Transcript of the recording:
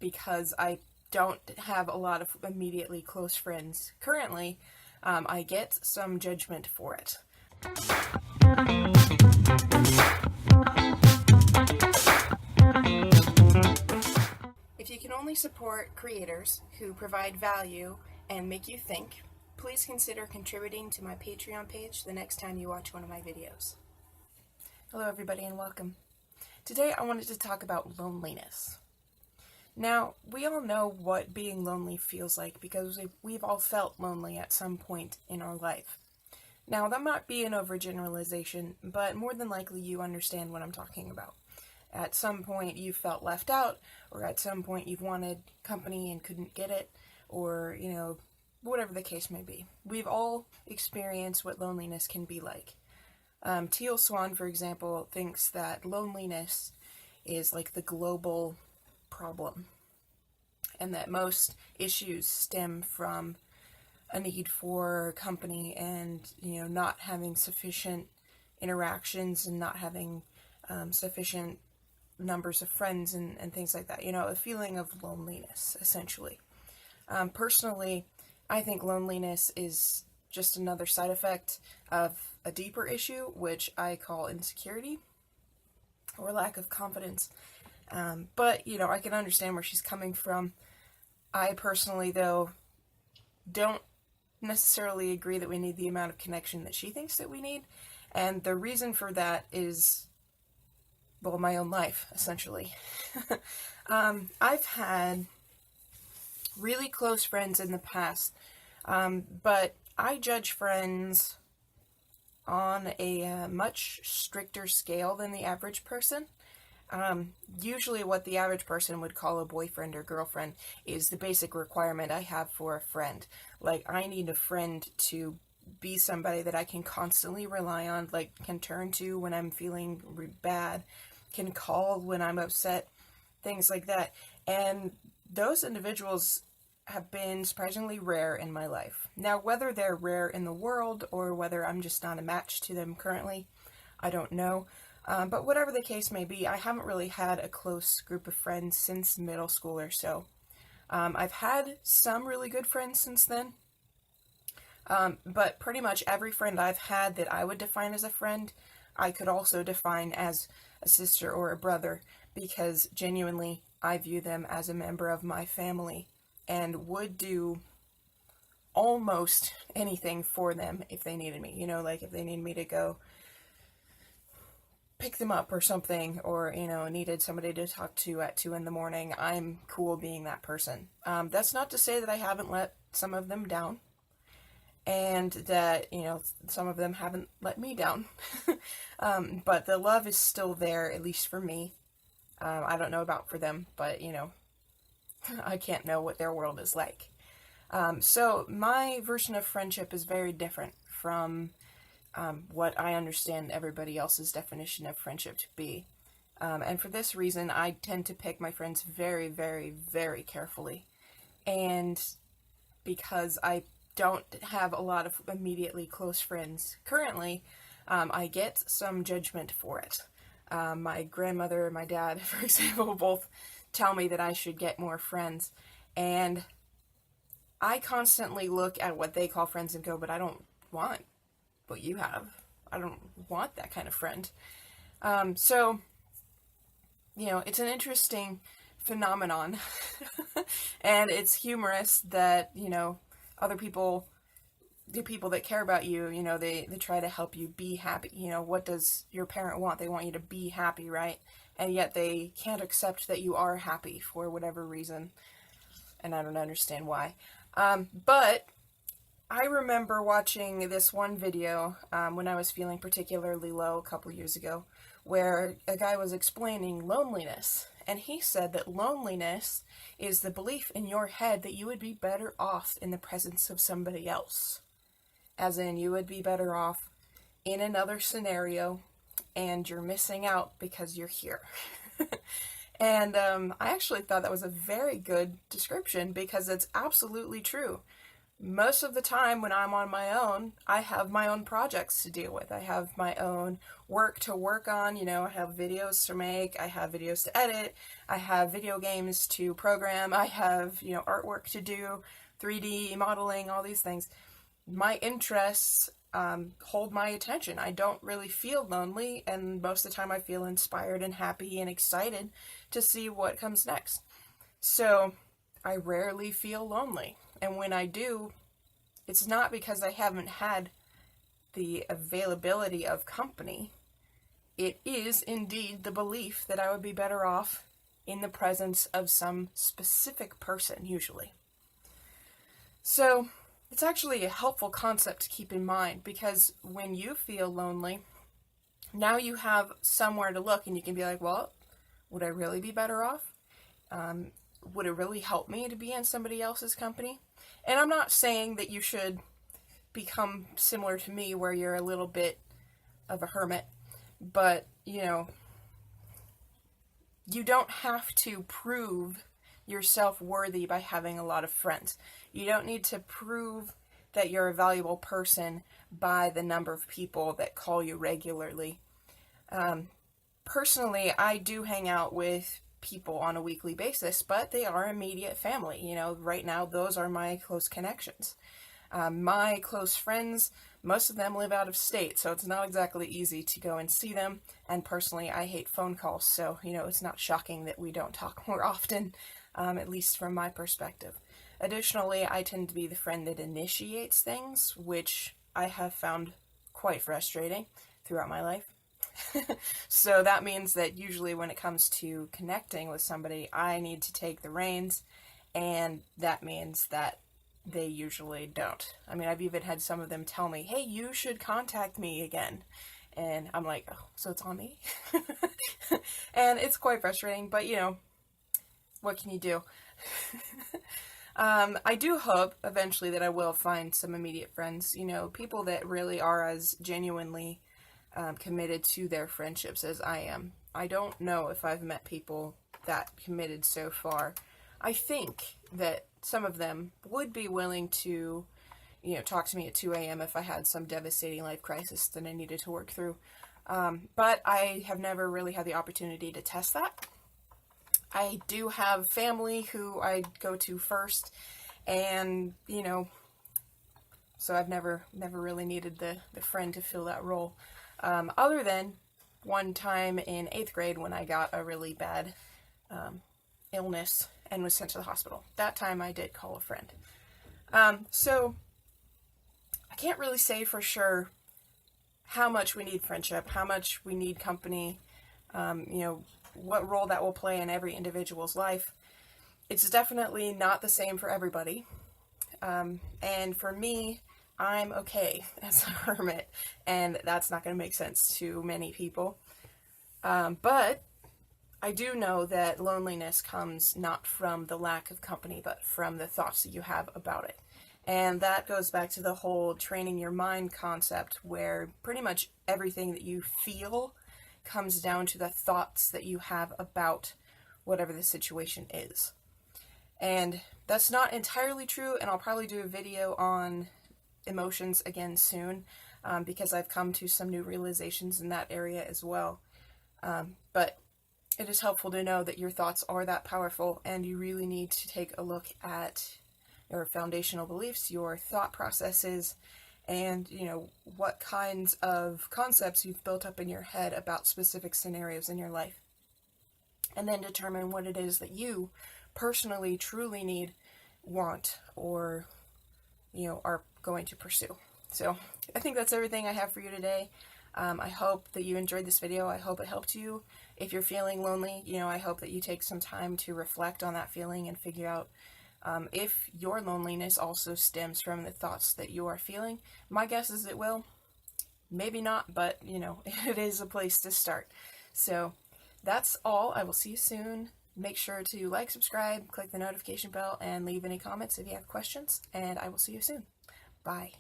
because I don't have a lot of immediately close friends currently, I get some judgment for it. If you can only support creators who provide value and make you think, please consider contributing to my Patreon page the next time you watch one of my videos. Hello everybody and welcome. Today I wanted to talk about loneliness. Now, we all know what being lonely feels like because we've all felt lonely at some point in our life. Now, that might be an overgeneralization, but more than likely you understand what I'm talking about. At some point you felt left out, or at some point you've wanted company and couldn't get it, or, whatever the case may be. We've all experienced what loneliness can be like. Teal Swan, for example, thinks that loneliness is like the global problem, and that most issues stem from a need for company and not having sufficient interactions and not having sufficient numbers of friends and things like that, a feeling of loneliness essentially. Personally, I think loneliness is just another side effect of a deeper issue, which I call insecurity or lack of confidence. But, I can understand where she's coming from. I personally, though, don't necessarily agree that we need the amount of connection that she thinks that we need. And the reason for that is, well, my own life, essentially. I've had really close friends in the past, but I judge friends on a much stricter scale than the average person. Usually what the average person would call a boyfriend or girlfriend is the basic requirement I have for a friend. Like, I need a friend to be somebody that I can constantly rely on, like, can turn to when I'm feeling bad, can call when I'm upset, things like that. And those individuals have been surprisingly rare in my life. Now, whether they're rare in the world or whether I'm just not a match to them currently, I don't know. But whatever the case may be, I haven't really had a close group of friends since middle school or so. I've had some really good friends since then, but pretty much every friend I've had that I would define as a friend, I could also define as a sister or a brother, because genuinely I view them as a member of my family and would do almost anything for them if they needed me. Like if they needed me to go pick them up or something, or, needed somebody to talk to at 2 a.m, I'm cool being that person. That's not to say that I haven't let some of them down, and that, some of them haven't let me down. But the love is still there, at least for me. I don't know about for them, but, I can't know what their world is like. So my version of friendship is very different from what I understand everybody else's definition of friendship to be. And for this reason, I tend to pick my friends very, very, very carefully. And because I don't have a lot of immediately close friends currently, I get some judgment for it. My grandmother and my dad, for example, both tell me that I should get more friends. And I constantly look at what they call friends and go, but I don't want what you have. I don't want that kind of friend. So, it's an interesting phenomenon. And it's humorous that, other people, the people that care about you, they try to help you be happy. What does your parent want? They want you to be happy, right? And yet they can't accept that you are happy for whatever reason. And I don't understand why. But I remember watching this one video when I was feeling particularly low a couple years ago, where a guy was explaining loneliness. And he said that loneliness is the belief in your head that you would be better off in the presence of somebody else. As in, you would be better off in another scenario, and you're missing out because you're here. And I actually thought that was a very good description, because it's absolutely true. most of the time when I'm on my own, I have my own projects to deal with. I have my own work to work on. I have videos to make, I have videos to edit, I have video games to program, I have, artwork to do, 3D modeling, all these things. My interests hold my attention. I don't really feel lonely, and most of the time I feel inspired and happy and excited to see what comes next. So I rarely feel lonely. And when I do, it's not because I haven't had the availability of company. It is indeed the belief that I would be better off in the presence of some specific person, usually. So it's actually a helpful concept to keep in mind, because when you feel lonely, now you have somewhere to look and you can be like, well, would I really be better off? Would it really help me to be in somebody else's company? And I'm not saying that you should become similar to me where you're a little bit of a hermit, but, you don't have to prove yourself worthy by having a lot of friends. You don't need to prove that you're a valuable person by the number of people that call you regularly. Personally, I do hang out with people on a weekly basis, but they are immediate family. Right now, those are my close connections. My close friends, most of them live out of state, so it's not exactly easy to go and see them. And personally, I hate phone calls, so, it's not shocking that we don't talk more often, at least from my perspective. Additionally, I tend to be the friend that initiates things, which I have found quite frustrating throughout my life. So that means that usually when it comes to connecting with somebody, I need to take the reins, and that means that they usually don't. I mean, I've even had some of them tell me, hey, you should contact me again. And I'm like, oh, so it's on me? And it's quite frustrating, but what can you do? I do hope eventually that I will find some immediate friends, people that really are as genuinely committed to their friendships as I am. I don't know if I've met people that committed so far. I think that some of them would be willing to, talk to me at 2 a.m. if I had some devastating life crisis that I needed to work through. But I have never really had the opportunity to test that. I do have family who I go to first, and, so I've never really needed the friend to fill that role. Other than one time in 8th grade when I got a really bad illness and was sent to the hospital. That time I did call a friend. So I can't really say for sure how much we need friendship, how much we need company, what role that will play in every individual's life. It's definitely not the same for everybody. And for me, I'm okay as a hermit, and that's not going to make sense to many people. But I do know that loneliness comes not from the lack of company, but from the thoughts that you have about it. And that goes back to the whole training your mind concept, where pretty much everything that you feel comes down to the thoughts that you have about whatever the situation is. And that's not entirely true, and I'll probably do a video on emotions again soon, because I've come to some new realizations in that area as well. But it is helpful to know that your thoughts are that powerful, and you really need to take a look at your foundational beliefs, your thought processes, and what kinds of concepts you've built up in your head about specific scenarios in your life, and then determine what it is that you personally truly need, want, or are going to pursue. So I think that's everything I have for you today. I hope that you enjoyed this video. I hope it helped you. If you're feeling lonely, I hope that you take some time to reflect on that feeling and figure out if your loneliness also stems from the thoughts that you are feeling. My guess is it will. Maybe not, but it is a place to start. So that's all. I will see you soon. Make sure to like, subscribe, click the notification bell, and leave any comments if you have questions, and I will see you soon. Bye.